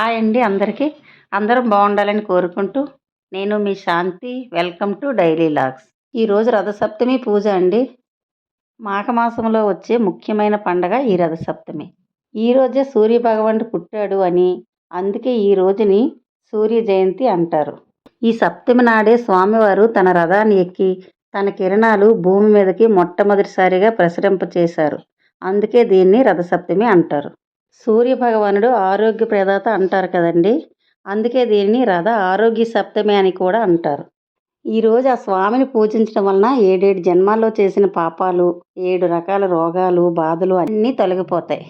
Hi అండి అందరికీ. అందరం బాగుండాలని కోరుకుంటూ, నేను మీ Shanthi. Welcome to daily logs. ఈరోజు రథసప్తమి పూజ అండి. మాఘమాసంలో వచ్చే ముఖ్యమైన పండగ ఈ రథసప్తమి. ఈరోజే సూర్యభగవానుడు పుట్టాడు అని, అందుకే ఈ రోజుని సూర్య జయంతి అంటారు. ఈ సప్తమి నాడే స్వామివారు తన రథాన్ని ఎక్కి తన కిరణాలు భూమి మీదకి మొట్టమొదటిసారిగా ప్రసరింపచేశారు. అందుకే దీన్ని రథసప్తమి అంటారు. సూర్య భగవానుడు ఆరోగ్య ప్రదాత అంటారు కదండి. అందుకే దీనిని రథ ఆరోగ్య సప్తమి అని కూడా అంటారు. ఈరోజు ఆ స్వామిని పూజించడం వలన 7 జన్మాల్లో చేసిన పాపాలు, 7 రకాల రోగాలు, బాధలు అన్నీ తొలగిపోతాయి.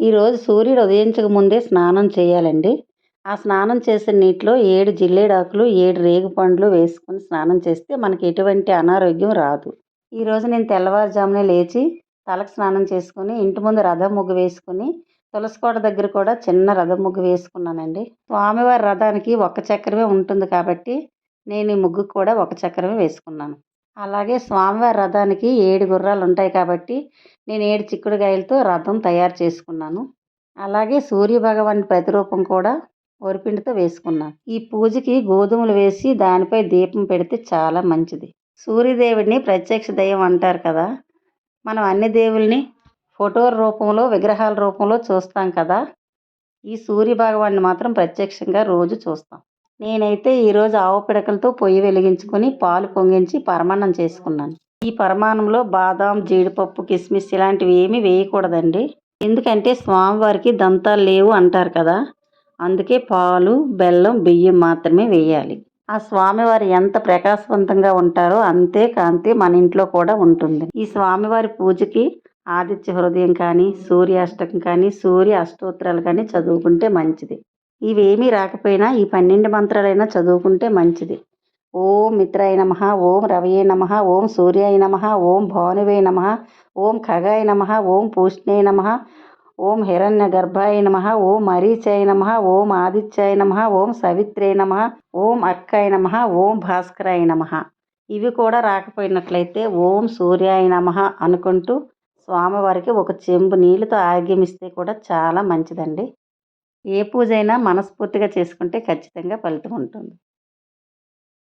ఈరోజు సూర్యుడు ఉదయించక ముందే స్నానం చేయాలండి. ఆ స్నానం చేసిన నీటిలో 7 జిల్లేడాకులు, 7 రేగుపండ్లు వేసుకుని స్నానం చేస్తే మనకి ఎటువంటి అనారోగ్యం రాదు. ఈరోజు నేను తెల్లవారుజామునే లేచి తలకు స్నానం చేసుకుని ఇంటి ముందు రథం ముగ్గు వేసుకుని తులసికోట దగ్గర కూడా చిన్న రథం ముగ్గు వేసుకున్నానండి. స్వామివారి రథానికి ఒక చక్రమే ఉంటుంది కాబట్టి నేను ఈ ముగ్గు కూడా ఒక చక్రమే వేసుకున్నాను. అలాగే స్వామివారి రథానికి 7 గుర్రాలు ఉంటాయి కాబట్టి నేను 7 చిక్కుడుకాయలతో రథం తయారు చేసుకున్నాను. అలాగే సూర్య భగవాన్ ప్రతిరూపం కూడా వరిపిండితో వేసుకున్నాను. ఈ పూజకి గోధుమలు వేసి దానిపై దీపం పెడితే చాలా మంచిది. సూర్యదేవుడిని ప్రత్యక్ష దైవం అంటారు కదా. మనం అన్ని దేవుల్ని ఫోటోల రూపంలో, విగ్రహాల రూపంలో చూస్తాం కదా. ఈ సూర్య భగవాన్ని మాత్రం ప్రత్యక్షంగా రోజు చూస్తాం. నేనైతే ఈరోజు ఆవు పిడకలతో పొయ్యి వెలిగించుకొని పాలు పొంగించి పరమాన్నం చేసుకున్నాను. ఈ పరమాన్నంలో బాదాం, జీడిపప్పు, కిస్మిస్ ఇలాంటివి ఏమీ వేయకూడదండి. ఎందుకంటే స్వామివారికి దంతాలు లేవు అంటారు కదా. అందుకే పాలు, బెల్లం, బియ్యం మాత్రమే వేయాలి. ఆ స్వామివారు ఎంత ప్రకాశవంతంగా ఉంటారో అంతే కాంతి మన ఇంట్లో కూడా ఉంటుంది. ఈ స్వామివారి పూజకి ఆదిత్య హృదయం కానీ, సూర్యాష్టకం కానీ, సూర్య అష్టోత్తరాలు కానీ చదువుకుంటే మంచిది. ఇవేమీ రాకపోయినా ఈ 12 మంత్రాలైనా చదువుకుంటే మంచిది. ఓం మిత్రాయ నమః, ఓం రవయే నమః, ఓం సూర్యాయ నమః, ఓం భానువే నమః, ఓం ఖగాయ నమః, ఓం పూష్ణే నమః, ఓం హిరణ్య గర్భాయ నమః, ఓం మరీచాయ నమః, ఓం ఆదిత్యాయ నమః, ఓం సవిత్రే నమః, ఓం అర్కాయ నమః, ఓం భాస్కరాయ నమః. ఇవి కూడా రాకపోయినట్లయితే ఓం సూర్యాయ నమః అనుకుంటూ స్వామివారికి ఒక చెంబు నీళ్ళతో ఆర్ఘ్యమిస్తే కూడా చాలా మంచిదండి. ఏ పూజ అయినా మనస్ఫూర్తిగా చేసుకుంటే ఖచ్చితంగా ఫలితం ఉంటుంది.